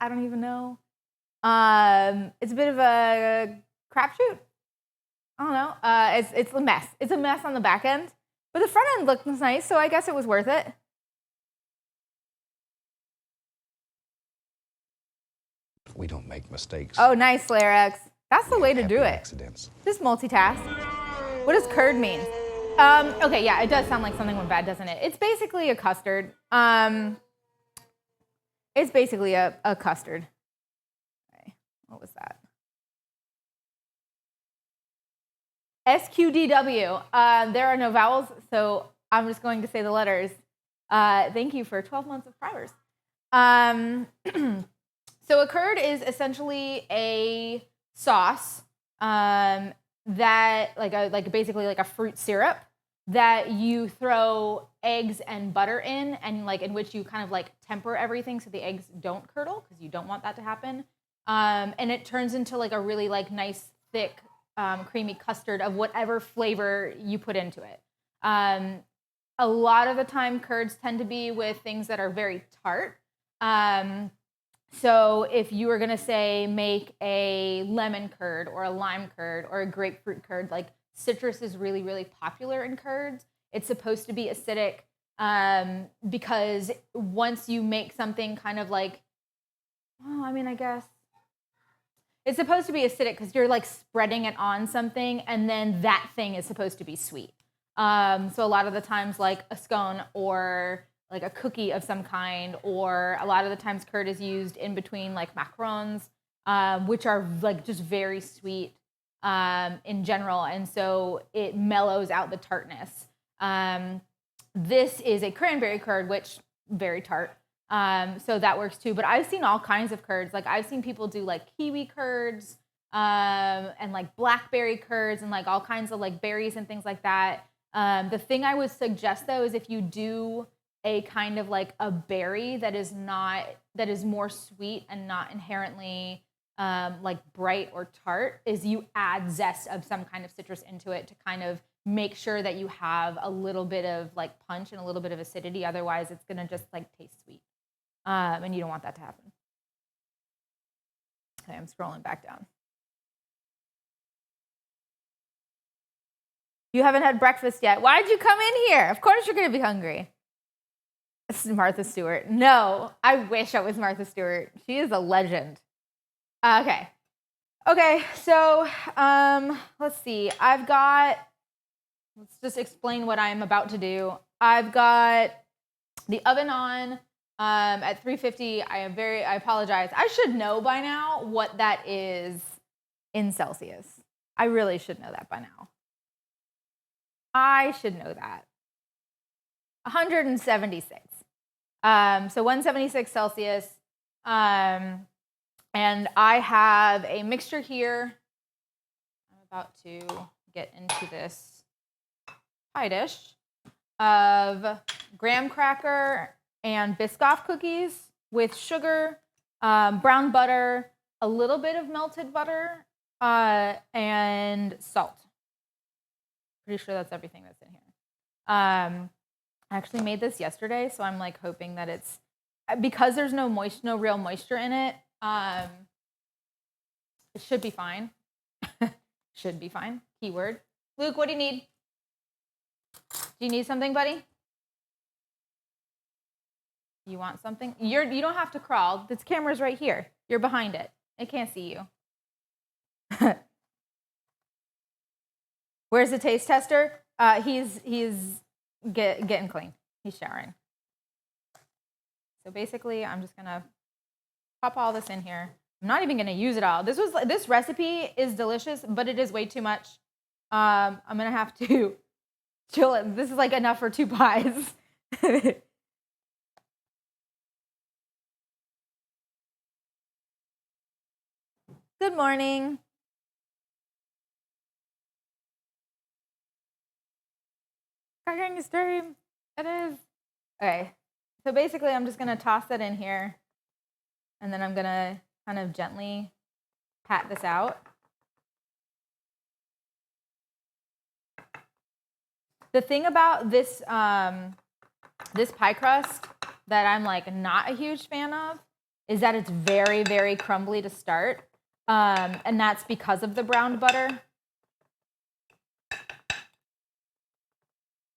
I don't even know. It's a bit of a crapshoot. I don't know. It's a mess. It's a mess on the back end, but the front end looked nice, so I guess it was worth it. We don't make mistakes. Oh, nice, Larex. That's the way to do it. Accidents. Just multitask. What does curd mean? Okay, yeah, it does sound like something went bad, doesn't it? It's basically a custard. It's basically a custard. Okay, what was that? SQDW. There are no vowels, so I'm just going to say the letters. Thank you for 12 months of primers. So a curd is essentially a sauce that basically like a fruit syrup that you throw eggs and butter in, and like in which you kind of like temper everything so the eggs don't curdle, because you don't want that to happen. And it turns into like a really like nice thick creamy custard of whatever flavor you put into it. A lot of the time curds tend to be with things that are very tart. So if you were gonna say make a lemon curd or a lime curd or a grapefruit curd, like citrus is really, really popular in curds. It's supposed to be acidic because once you make something kind of like, I guess it's supposed to be acidic because you're like spreading it on something, and then that thing is supposed to be sweet. So a lot of the times like a scone or like a cookie of some kind, or a lot of the times curd is used in between like macarons, which are like just very sweet in general, and so it mellows out the tartness. This is a cranberry curd, which very tart, so that works too. But I've seen all kinds of curds. Like I've seen people do like kiwi curds and like blackberry curds and like all kinds of like berries and things like that. The thing I would suggest though is if you do a kind of like a berry that is more sweet and not inherently like bright or tart, is you add zest of some kind of citrus into it to kind of make sure that you have a little bit of like punch and a little bit of acidity. Otherwise it's gonna just like taste sweet, and you don't want that to happen. Okay, I'm scrolling back down. You haven't had breakfast yet. Why'd you come in here? Of course you're gonna be hungry. This is Martha Stewart. No, I wish I was Martha Stewart. She is a legend. Okay, so let's see. Let's just explain what I'm about to do. I've got the oven on at 350. I apologize. I should know by now what that is in Celsius. I really should know that by now. I should know that. 176. So 176 Celsius. And I have a mixture here. I'm about to get into this pie dish of graham cracker and Biscoff cookies with sugar, brown butter, a little bit of melted butter, and salt. Pretty sure that's everything that's in here. I actually made this yesterday, so I'm like hoping that it's, because there's no real moisture in it, it should be fine. Should be fine. Keyword. Luke, what do you need? Do you need something, buddy? You want something? You don't have to crawl. This camera's right here. You're behind it. It can't see you. Where's the taste tester? He's getting clean. He's showering. So basically, I'm just gonna pop all this in here. I'm not even gonna use it all. This recipe is delicious, but it is way too much. I'm gonna have to chill it. This is like enough for 2 pies. Good morning. Cracking stream. It is. Okay. So basically, I'm just gonna toss that in here, and then I'm gonna kind of gently pat this out. The thing about this this pie crust that I'm like not a huge fan of is that it's very, very crumbly to start. And that's because of the browned butter.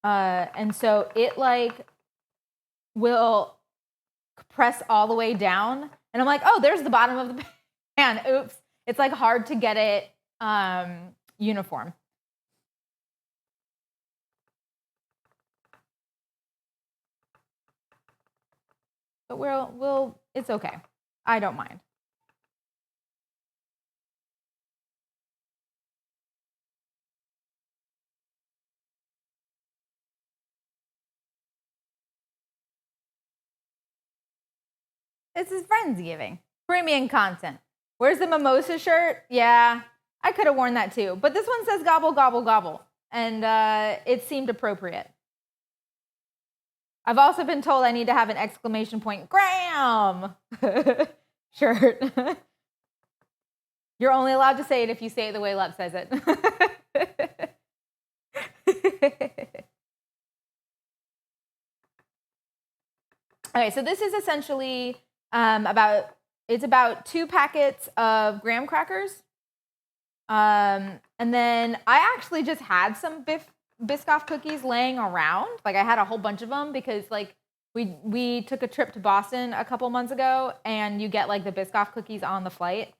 And so it like will press all the way down. And I'm like, oh, there's the bottom of the pan. Oops. It's like hard to get it uniform. But it's okay. I don't mind. This is Friendsgiving. Premium content. Where's the mimosa shirt? Yeah, I could have worn that too. But this one says gobble, gobble, gobble. And it seemed appropriate. I've also been told I need to have an exclamation point, Graham, shirt. You're only allowed to say it if you say it the way Lep says it. Okay, so this is essentially about 2 packets of graham crackers. And then I actually just had some Biscoff cookies laying around. Like I had a whole bunch of them because like we took a trip to Boston a couple months ago, and you get like the Biscoff cookies on the flight,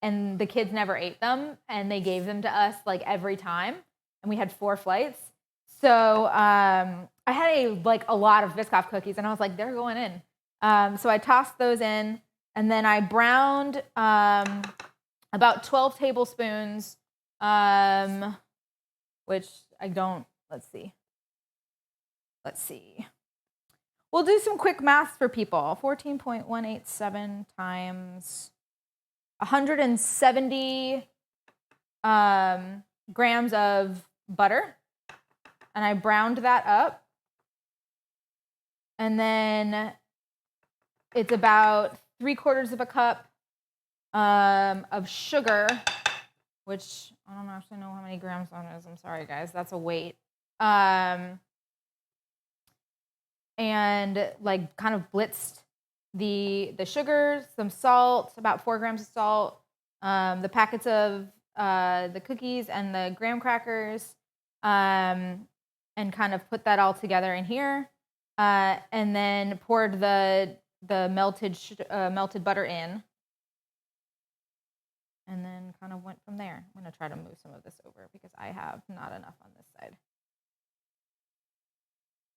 and the kids never ate them, and they gave them to us like every time, and we had 4 flights. So I had a lot of Biscoff cookies, and I was like, they're going in. So I tossed those in, and then I browned about 12 tablespoons, which I don't, let's see. We'll do some quick math for people. 14.187 times 170 grams of butter. And I browned that up. And then it's about 3/4 of a cup of sugar, which I don't actually know how many grams that is. I'm sorry, guys. That's a weight. And like kind of blitzed the sugar, some salt, about 4 grams of salt, the packets of the cookies and the graham crackers, and kind of put that all together in here, and then poured the melted butter in, and then kind of went from there. I'm gonna try to move some of this over because I have not enough on this side.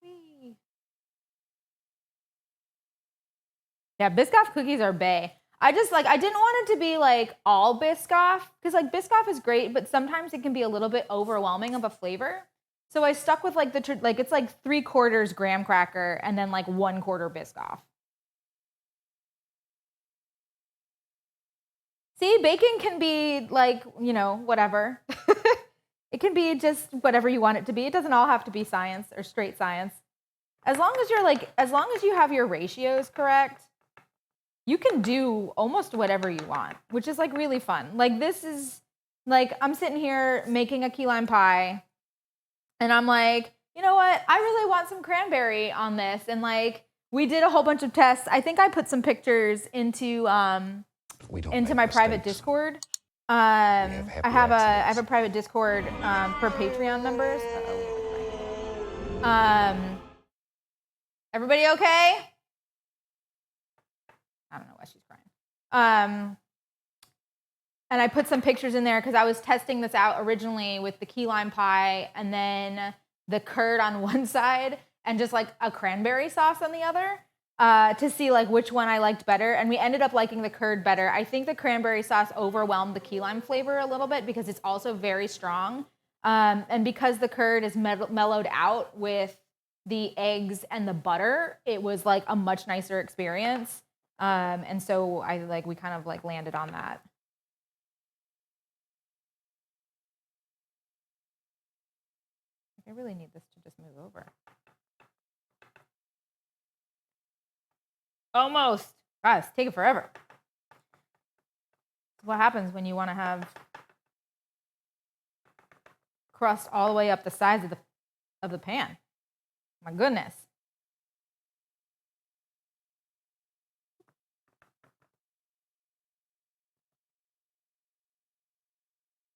Whee. Yeah, Biscoff cookies are bae. I didn't want it to be like all Biscoff, because like Biscoff is great, but sometimes it can be a little bit overwhelming of a flavor. So I stuck with like it's like 3/4 graham cracker and then like 1/4 Biscoff. See, bacon can be like, whatever. It can be just whatever you want it to be. It doesn't all have to be science or straight science. As long as you have your ratios correct, you can do almost whatever you want, which is like really fun. Like this is like, I'm sitting here making a key lime pie, and I'm like, you know what? I really want some cranberry on this. And like, we did a whole bunch of tests. I think I put some pictures into my private Discord. I have a private Discord for Patreon members. Everybody okay? I don't know why she's crying. And I put some pictures in there because I was testing this out originally with the key lime pie and then the curd on one side and just like a cranberry sauce on the other, to see like which one I liked better. And we ended up liking the curd better. I think the cranberry sauce overwhelmed the key lime flavor a little bit because it's also very strong. And because the curd is mellowed out with the eggs and the butter, it was like a much nicer experience. And so we kind of like landed on that. I really need this to just move over. Almost. Guys, take it forever. What happens when you want to have crust all the way up the sides of the pan? My goodness.